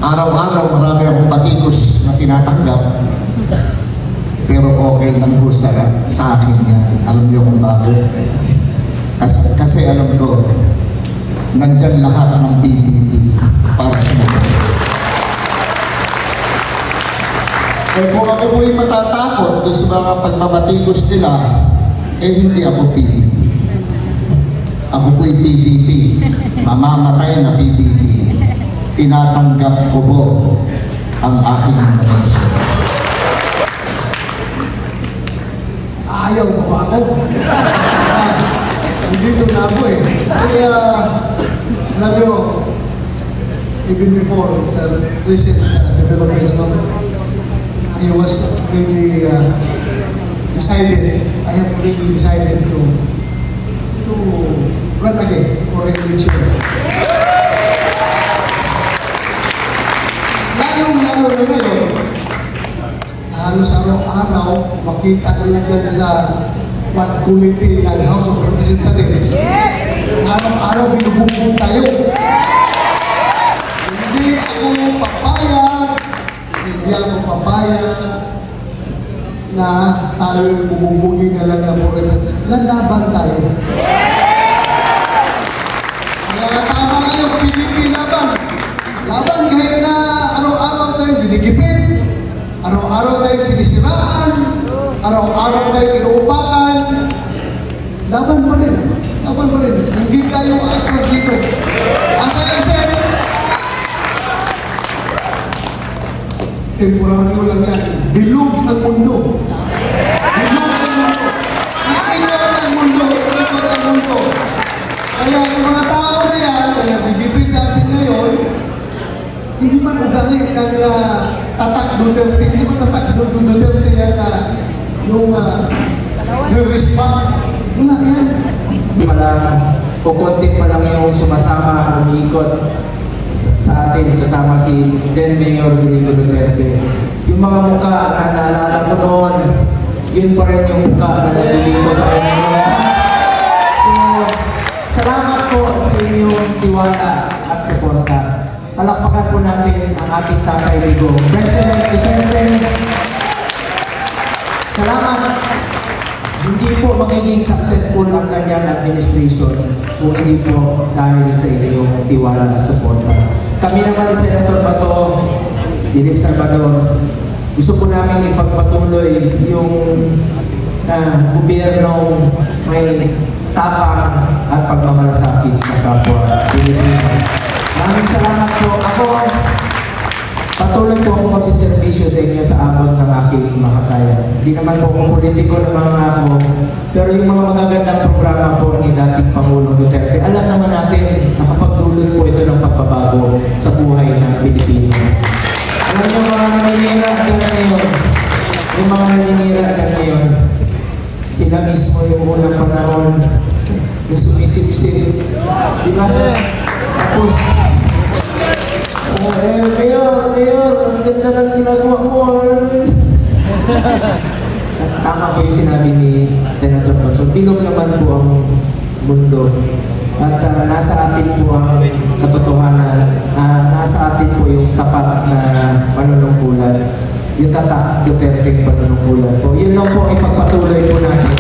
Araw-araw marami akong batikos na tinatanggap. Pero okay lang po sa akin yan. Alam niyo kung bakit? Kasi alam ko, nandyan lahat ng PDP para sa mga. Eh kung ako po'y matatakot doon sa mga pagbabatikos nila, eh hindi ako PDP. Ako po'y PDP. Mamamatay na PDP. Tinatanggap ko po ang aking nominasyon. Ayaw mo ba ako? Dito na ako eh. Kaya, alam nyo, even before the recent developments, I was really decided, I have really decided to run again for re-election. Lalo na ngayon, halos araw-araw, makita nyo dyan sa Quad Committee ng House of Representatives. Araw-araw, binubugbog tayo. Hindi ako papayag na tayo bububugin na lang na forever. Lalaban tayo. Kaya tama kayo, Pilipinas laban. Laban kahit na araw-araw tayo ginigipit, araw-araw tayo sinisiraan, araw-araw tayo inuupakan. Laban pa rin. Laban pa rin. Hindi tayo atras dito. As I have said, temporary mo lang yan. Bilog ang mundo. Bilog ang mundo. Iikot ang mundo. Iikot ang mundo. Kaya yung mga tao na yan, na nagigipit sa atin ngayon, hindi man ugali ng tatak Duterte, hindi man tatak Duterte yan yung re-respect. Wala yan. Kukunti pa lang yung sumasama, umiikot sa atin, kasama si then Mayor Grego Duterte. Yung mga mukha na naalala ko noon, yun pa rin yung mukha na nandito pa rin ngayon. So, salamat po sa inyong tiwala at suporta. Palakpakan po natin ang ating Tatay Ligo. President Duterte, salamat. Hindi po magiging successful ang kanyang administration kung hindi po dahil sa inyong tiwala at suporta. Kami naman ni Senator Bato, Dilip Salvador, gusto po namin ipagpatuloy yung gobyernong may tapang at pagmamalasakit sa kapwa Pilipino. Maraming salamat po. Ako, patuloy po ako magsiservisyo sa inyo sa abot ng aking makakaya. Hindi naman po akong politiko na mga ako, pero yung mga magagandang programa po ni dating Pangulong Duterte, alam naman natin, nakapagdulot po ito ng pagbabago sa buhay ng Pilipino. Alam niyo mga naninira dyan ngayon, yung mga naninira dyan ngayon, sila mismo yung unang panahon, yung sumisip-sip. Di ba? Tapos, Mayor, ang ganda ng ginagawa mo. Tama po yung sinabi ni Senator Bato. Bilog naman po ang mundo. At nasa atin po ang katotohanan. Nasa atin po yung tapat na panunungkulan. Yung tatak Duterte panunungkulan po. Yun lang po ipagpatuloy po natin.